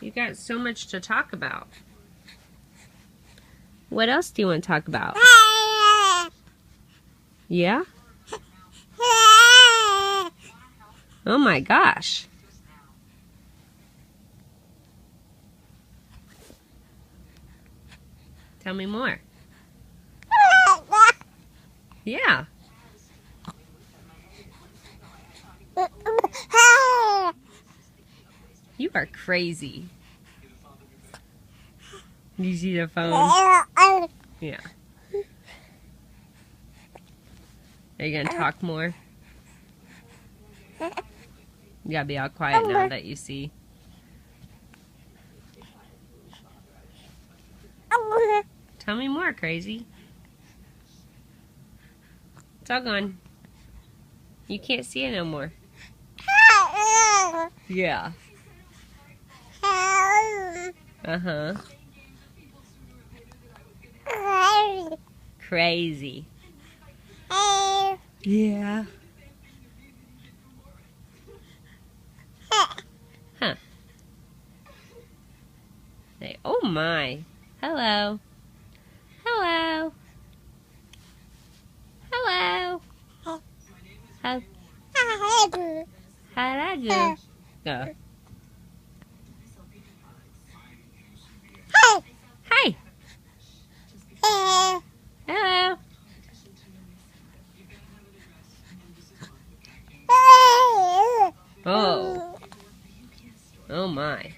You got so much to talk about. What else do you want to talk about? Yeah? Oh my gosh. Tell me more. Yeah. You are crazy. You see the phone? Yeah. Are you gonna talk more? You gotta be all quiet now that you see. Tell me more, crazy. It's all gone. You can't see it no more. Yeah. Uh-huh. Crazy. Yeah. Huh. Say, oh my. Hello. Hello. Hello. How do? Go. Hi. Hello. Oh. Oh my.